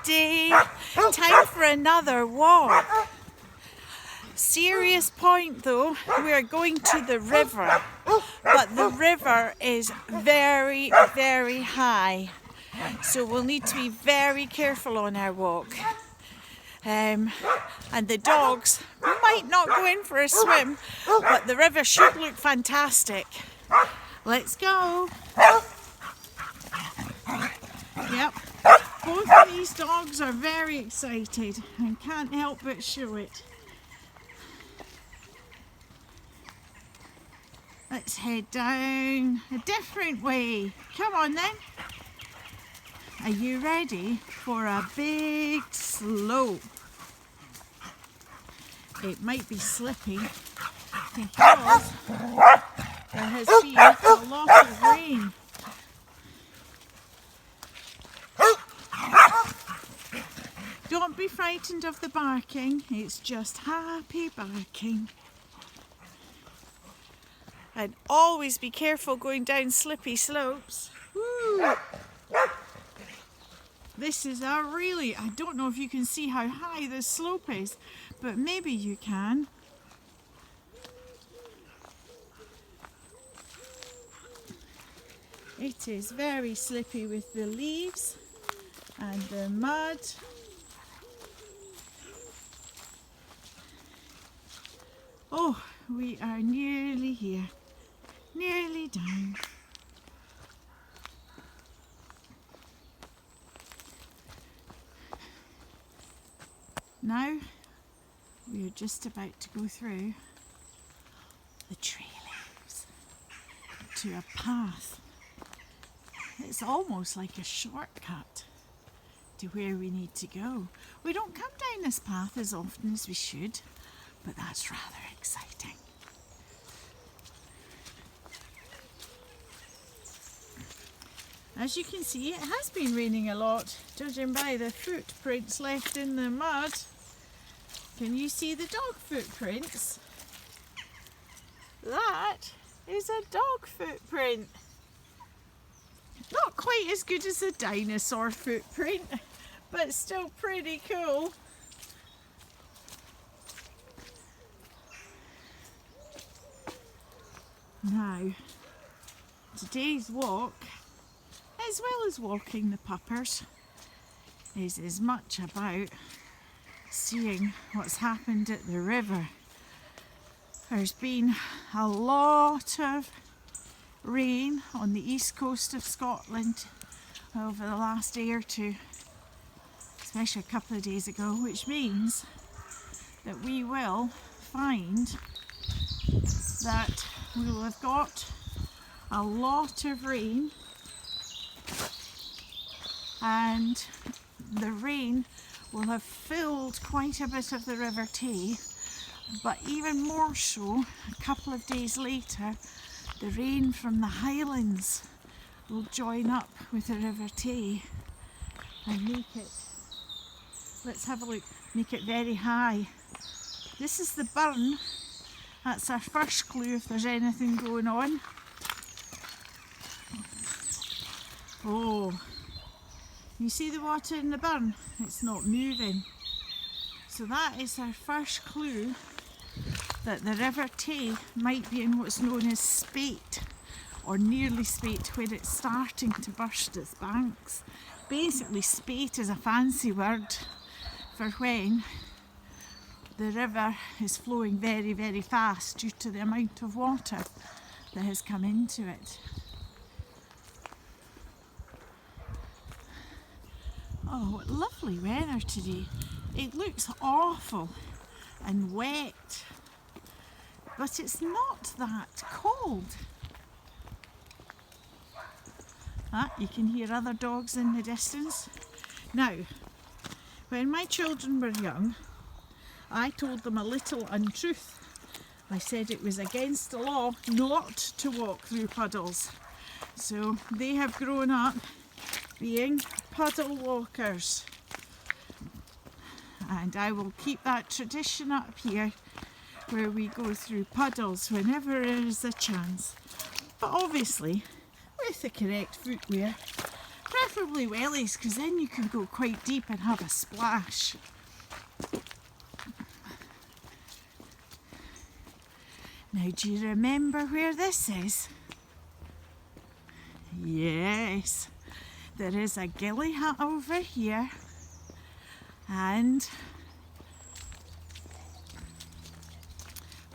day. Time for another walk. Serious point though, we are going to the river, but the river is very, very high, so we'll need to be very careful on our walk. And the dogs might not go in for a swim, but the river should look fantastic. Let's go. Yep, both of these dogs are very excited and can't help but show it. Let's head down a different way. Come on then. Are you ready for a big slope? It might be slippy because there has been a lot of rain. Don't be frightened of the barking, it's just happy barking. And always be careful going down slippy slopes. Woo. This is a really, I don't know if you can see how high this slope is, but maybe you can. It is very slippy with the leaves and the mud. Oh, we are nearly here, nearly down. Now we are just about to go through the tree leaves to a path. It's almost like a shortcut to where we need to go. We don't come down this path as often as we should, but that's rather exciting. As you can see, it has been raining a lot, judging by the footprints left in the mud. Can you see the dog footprints? That is a dog footprint. Not quite as good as a dinosaur footprint, but still pretty cool. Now, today's walk, as well as walking the puppers, is as much about seeing what's happened at the river. There's been a lot of rain on the east coast of Scotland over the last day or two, especially a couple of days ago, which means that we will find that we will have got a lot of rain, and the rain will have filled quite a bit of the River Tay, but even more so a couple of days later the rain from the highlands will join up with the River Tay and make it, let's have a look, make it very high. This is the burn. That's our first clue if there's anything going on. Oh, you see the water in the burn? It's not moving. So that is our first clue that the River Tay might be in what's known as spate, or nearly spate, where it's starting to burst its banks. Basically, spate is a fancy word for when the river is flowing very, very fast due to the amount of water that has come into it. Oh, what lovely weather today. It looks awful and wet, but it's not that cold. You can hear other dogs in the distance. Now, when my children were young, I told them a little untruth. I said it was against the law not to walk through puddles. So they have grown up being puddle walkers. And I will keep that tradition up here, where we go through puddles whenever there is a chance. But obviously, with the correct footwear, preferably wellies, because then you can go quite deep and have a splash. Now, do you remember where this is? Yes, there is a gilly hut over here, and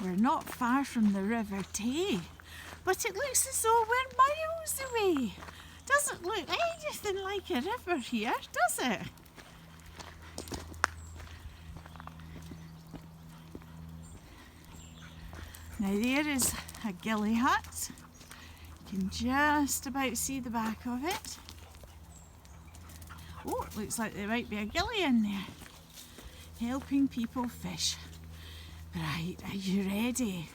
we're not far from the River Tay, but it looks as though we're miles away. Doesn't look anything like a river here, does it? Now there is a gilly hut. You can just about see the back of it. Oh, it looks like there might be a gilly in there, helping people fish. Right, are you ready?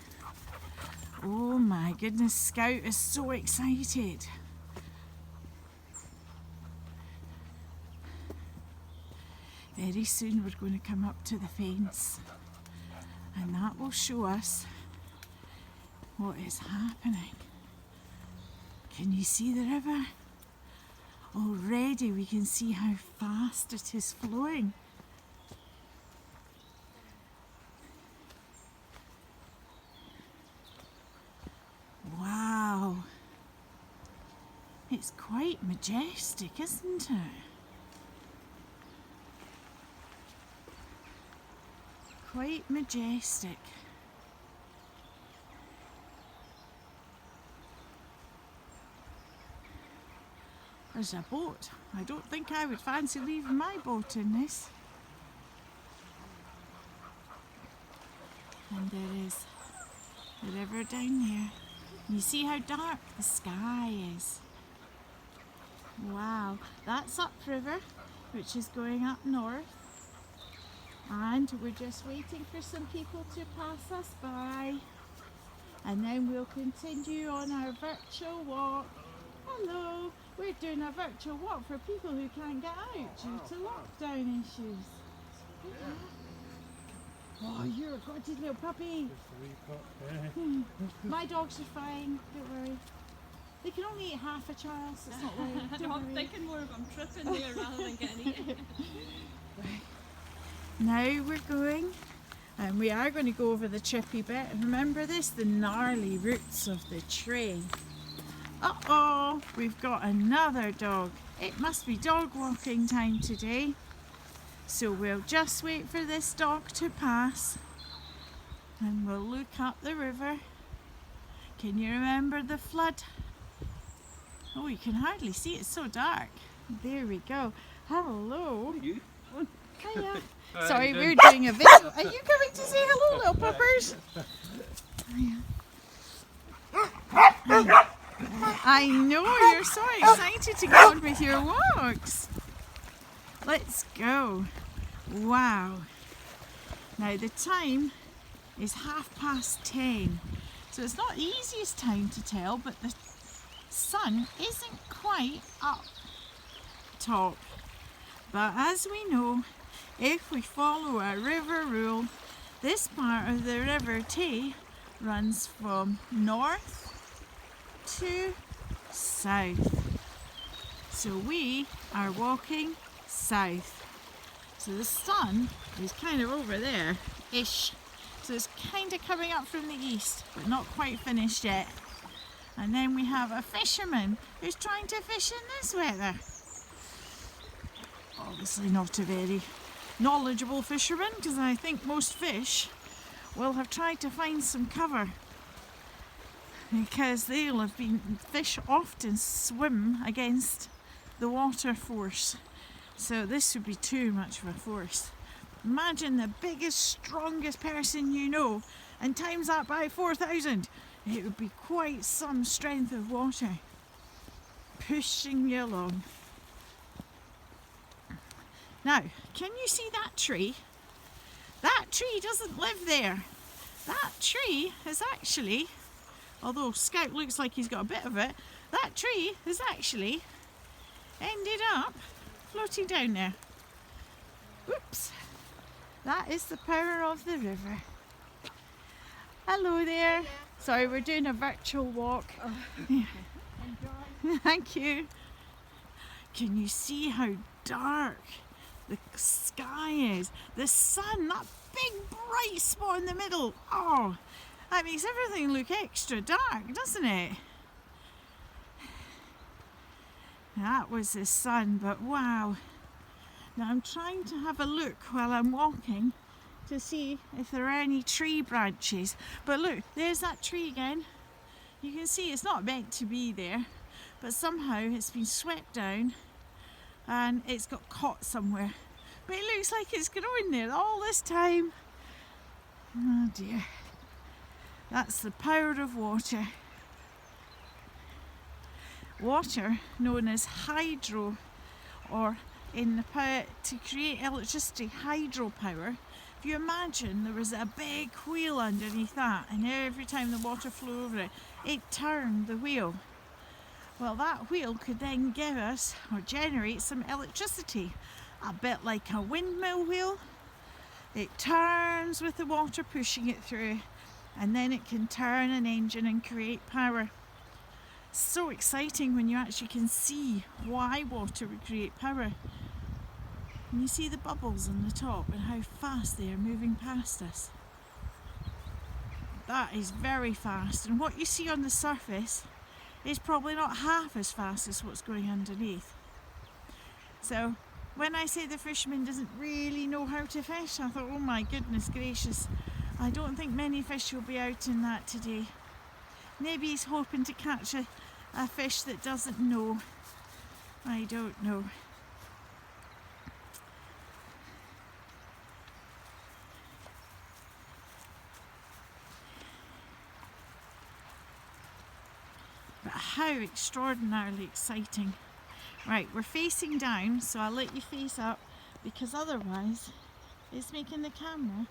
Oh my goodness, Scout is so excited. Very soon we're going to come up to the fence, and that will show us what is happening. Can you see the river? Already we can see how fast it is flowing. Wow, it's quite majestic, isn't it? Quite majestic. There's a boat. I don't think I would fancy leaving my boat in this. And there is the river down there. You see how dark the sky is. Wow, that's upriver, which is going up north. And we're just waiting for some people to pass us by. And then we'll continue on our virtual walk. Hello, we're doing a virtual walk for people who can't get out due to lockdown issues. Oh, you're a gorgeous little puppy. My dogs are fine, don't worry. They can only eat half a child, so it's not worry. I'm thinking more of them tripping there rather than getting eaten. Now we're going, and we are going to go over the trippy bit. And remember this, the gnarly roots of the tree. Uh-oh, we've got another dog. It must be dog walking time today. So we'll just wait for this dog to pass, and we'll look up the river. Can you remember the flood? Oh, you can hardly see, it's so dark. There we go. Hello. You? Hiya. Sorry, we're doing a video. Are you coming to say hello, little puppers? I know, you're so excited to go on with your walks. Let's go. Wow. Now the time is 10:30. So it's not the easiest time to tell, but the sun isn't quite up top. But as we know, if we follow a river rule, this part of the River Tay runs from north to south. So we are walking south. So the sun is kind of over there-ish. So it's kind of coming up from the east, but not quite finished yet. And then we have a fisherman who's trying to fish in this weather. Obviously not a very knowledgeable fisherman, because I think most fish will have tried to find some cover, because fish often swim against the water force. So this would be too much of a force. Imagine the biggest, strongest person you know and times that by 4,000. It would be quite some strength of water pushing you along. Now, can you see that tree? That tree doesn't live there. That tree is actually, although Scout looks like he's got a bit of it, that tree has actually ended up floating down there. Whoops. That is the power of the river. Hello there. Sorry, we're doing a virtual walk. Oh. Enjoy. Thank you. Can you see how dark the sky is? The sun, that big bright spot in the middle. Oh, that makes everything look extra dark, doesn't it? That was the sun, but wow. Now I'm trying to have a look while I'm walking to see if there are any tree branches. But look, there's that tree again. You can see it's not meant to be there, but somehow it's been swept down and it's got caught somewhere. But it looks like it's growing there all this time. Oh dear. That's the power of water. Water, known as hydro, or in the power to create electricity, hydropower. If you imagine there was a big wheel underneath that, and every time the water flew over it, it turned the wheel. Well, that wheel could then give us or generate some electricity, a bit like a windmill wheel. It turns with the water pushing it through, and then it can turn an engine and create power. So exciting when you actually can see why water would create power. And you see the bubbles on the top and how fast they are moving past us. That is very fast, and what you see on the surface is probably not half as fast as what's going underneath. So when I say the fisherman doesn't really know how to fish, I thought, oh my goodness gracious, I don't think many fish will be out in that today. Maybe he's hoping to catch a fish that doesn't know. I don't know. But how extraordinarily exciting. Right, we're facing down, so I'll let you face up, because otherwise it's making the camera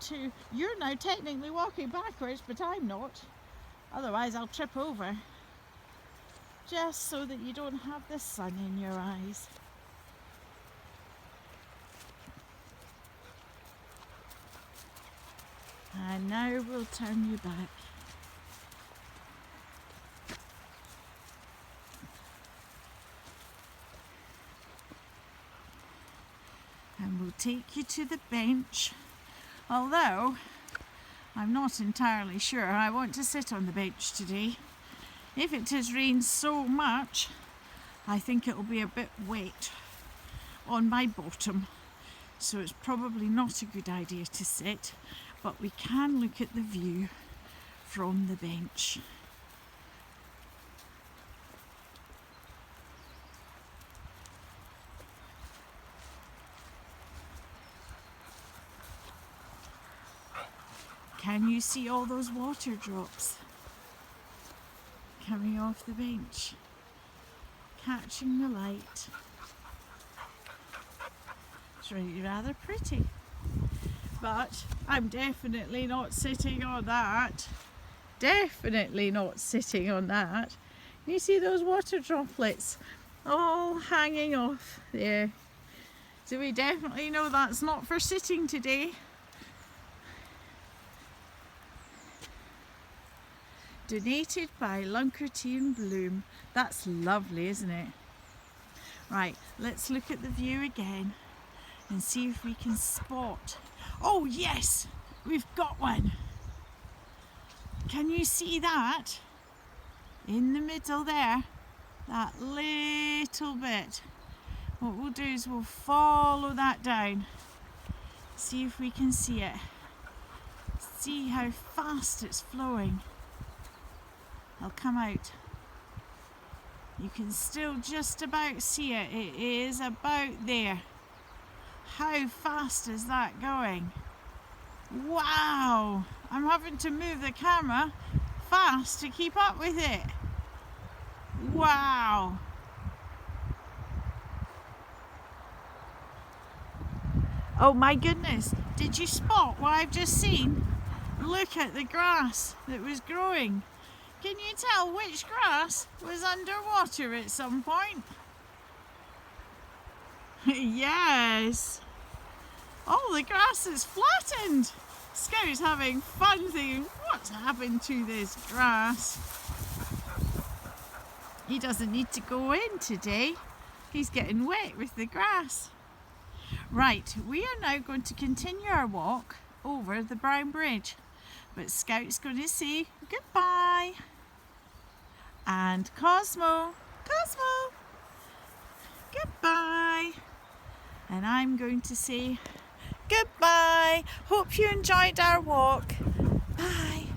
to... You're now technically walking backwards, but I'm not. Otherwise I'll trip over. Just so that you don't have the sun in your eyes. And now we'll turn you back. And we'll take you to the bench. Although I'm not entirely sure I want to sit on the bench today. If it has rained so much, I think it will be a bit wet on my bottom. So it's probably not a good idea to sit, but we can look at the view from the bench. Can you see all those water drops coming off the bench, catching the light? It's really rather pretty, but I'm definitely not sitting on that. Definitely not sitting on that. You see those water droplets all hanging off there. So we definitely know that's not for sitting today. Donated by Lunkerty and Bloom. That's lovely, isn't it? Right, let's look at the view again and see if we can spot. Oh yes, we've got one. Can you see that? In the middle there, that little bit. What we'll do is we'll follow that down. See if we can see it. See how fast it's flowing. I'll come out. You can still just about see it. It is about there. How fast is that going? Wow! I'm having to move the camera fast to keep up with it. Wow! Oh my goodness, did you spot what I've just seen? Look at the grass that was growing. Can you tell which grass was underwater at some point? Yes! Oh, the grass is flattened! Scout's having fun thinking, what's happened to this grass? He doesn't need to go in today. He's getting wet with the grass. Right, we are now going to continue our walk over the Brown Bridge. But Scout's going to say goodbye. And Cosmo, goodbye. And I'm going to say goodbye. Hope you enjoyed our walk. Bye.